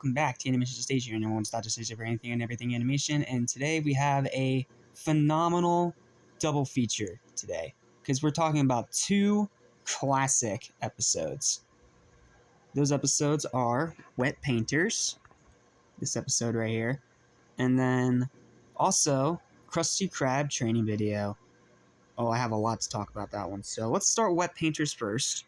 welcome back to Animation Station, your one-stop destination for anything and everything animation, and today we have a phenomenal double feature today, because we're talking about two classic episodes. Those episodes are Wet Painters, this episode right here, and then also Krusty Krab training video. Oh, I have a lot to talk about that one, so let's start Wet Painters first.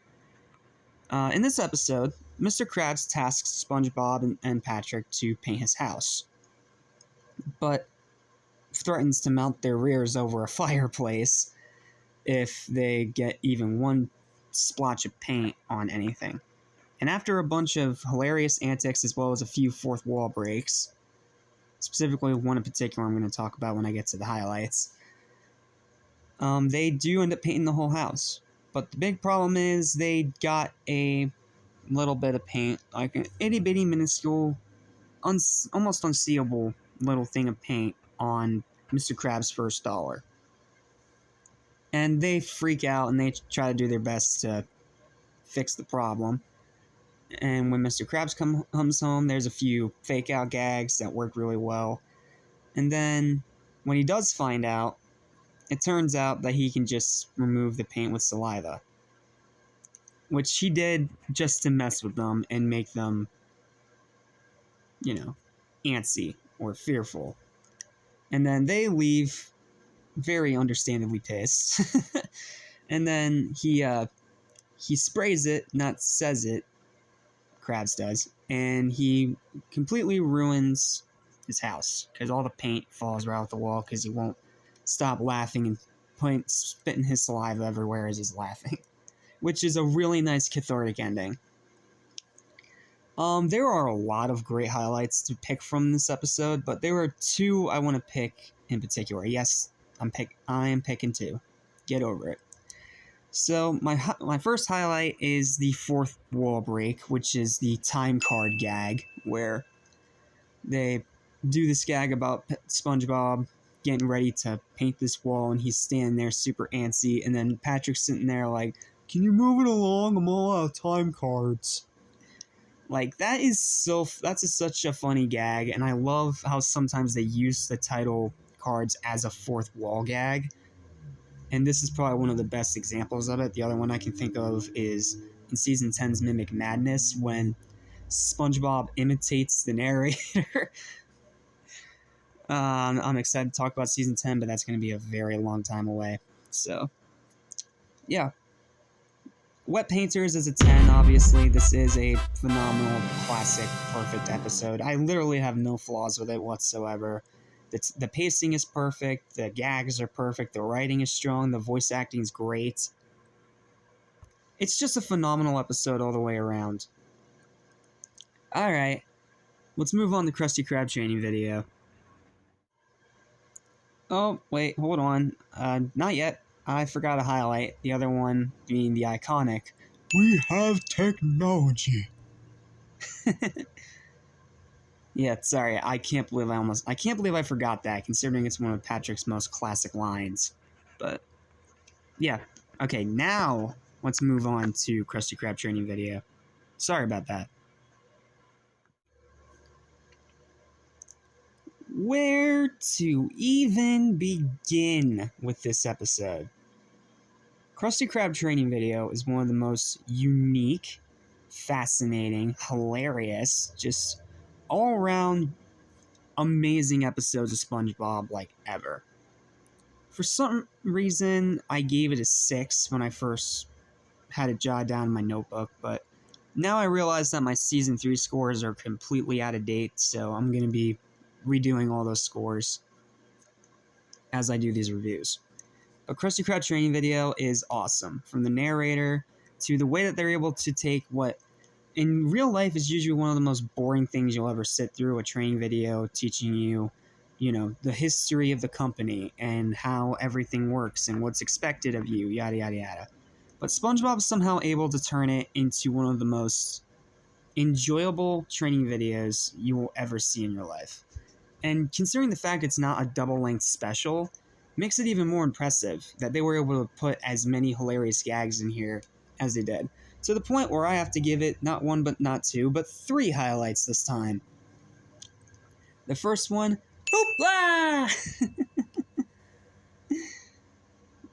In this episode, Mr. Krabs tasks SpongeBob and Patrick to paint his house, but threatens to mount their rears over a fireplace if they get even one splotch of paint on anything. And after a bunch of hilarious antics as well as a few fourth wall breaks, specifically one in particular I'm going to talk about when I get to the highlights, they do end up painting the whole house. But the big problem is they got a little bit of paint, like an itty-bitty minuscule, almost unseeable little thing of paint on Mr. Krabs' first dollar. And they freak out and they try to do their best to fix the problem. And when Mr. Krabs comes home, there's a few fake-out gags that work really well. And then, when he does find out, it turns out that he can just remove the paint with saliva, which he did just to mess with them and make them, antsy or fearful. And then they leave very understandably pissed. And then he sprays it, not says it, Krabs does, and he completely ruins his house because all the paint falls right off the wall because he won't stop laughing and spitting his saliva everywhere as he's laughing, which is a really nice cathartic ending. There are a lot of great highlights to pick from this episode, but there are two I want to pick in particular. Yes, I am picking two. Get over it. So my first highlight is the fourth wall break, which is the time card gag, where they do this gag about SpongeBob getting ready to paint this wall, and he's standing there super antsy, and then Patrick's sitting there like, "Can you move it along? I'm all out of time cards." Like, that's such a funny gag, and I love how sometimes they use the title cards as a fourth wall gag, and this is probably one of the best examples of it. The other one I can think of is in Season 10's Mimic Madness, when SpongeBob imitates the narrator. I'm excited to talk about Season 10, but that's going to be a very long time away. So, yeah. Wet Painters is a 10, obviously. This is a phenomenal, classic, perfect episode. I literally have no flaws with it whatsoever. The pacing is perfect, the gags are perfect, the writing is strong, the voice acting is great. It's just a phenomenal episode all the way around. Alright, let's move on to Krusty Krab training video. Oh, wait, hold on. Not yet. I forgot a highlight. The other one being the iconic, "We have technology." Yeah, sorry. I can't believe I forgot that, considering it's one of Patrick's most classic lines. But yeah. Okay, now let's move on to Krusty Krab training video. Sorry about that. Where to even begin with this episode? Krusty Krab training video is one of the most unique, fascinating, hilarious, just all-around amazing episodes of SpongeBob ever. For some reason, I gave it a 6 when I first had it jotted down in my notebook, but now I realize that my Season 3 scores are completely out of date, so I'm going to be redoing all those scores as I do these reviews. But Krusty Krab training video is awesome. From the narrator to the way that they're able to take what in real life is usually one of the most boring things you'll ever sit through, a training video teaching you, the history of the company and how everything works and what's expected of you, yada, yada, yada. But SpongeBob's somehow able to turn it into one of the most enjoyable training videos you will ever see in your life. And considering the fact it's not a double-length special, makes it even more impressive that they were able to put as many hilarious gags in here as they did. to the point where I have to give it not one, but not two, but three highlights this time. The first one, hoopla!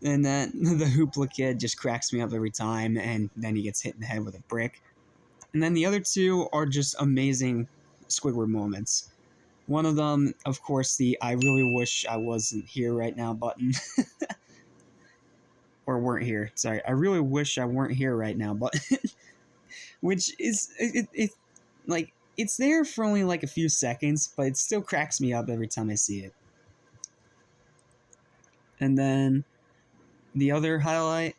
And then the hoopla kid just cracks me up every time, and then he gets hit in the head with a brick. And then the other two are just amazing Squidward moments. One of them, of course, the I really wish I wasn't here right now button. Or weren't here. Sorry, I really wish I weren't here right now button. Which is, like, it's there for only like a few seconds, but it still cracks me up every time I see it. And then the other highlight,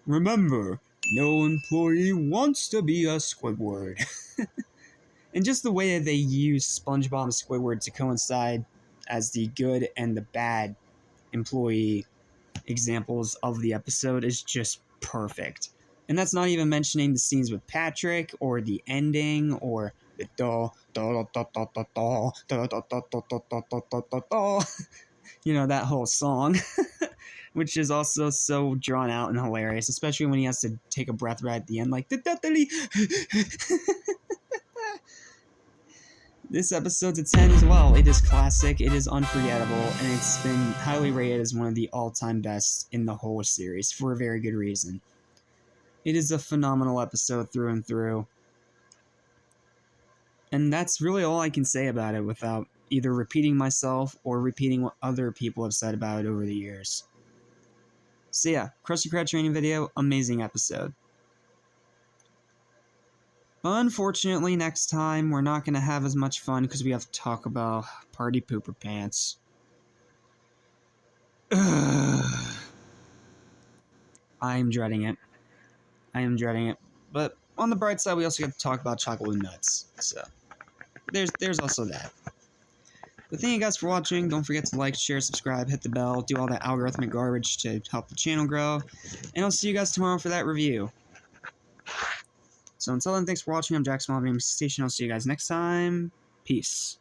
remember, no employee wants to be a Squidward. And just the way that they use SpongeBob and Squidward to coincide as the good and the bad employee examples of the episode is just perfect. And that's not even mentioning the scenes with Patrick or the ending or the you know, that whole song, which is also so drawn out and hilarious, especially when he has to take a breath right at the end, like This episode's a 10 as well. It is classic, it is unforgettable, and it's been highly rated as one of the all-time best in the whole series, for a very good reason. It is a phenomenal episode through and through. And that's really all I can say about it without either repeating myself or repeating what other people have said about it over the years. So yeah, Krusty Krab training video, amazing episode. Unfortunately, next time, we're not going to have as much fun because we have to talk about Party Pooper Pants. I'm dreading it. But on the bright side, we also get to talk about chocolate and nuts. So, there's also that. But thank you guys for watching. Don't forget to like, share, subscribe, hit the bell, do all that algorithmic garbage to help the channel grow. And I'll see you guys tomorrow for that review. So until then, thanks for watching. I'm Jack Small, Station. I'll see you guys next time. Peace.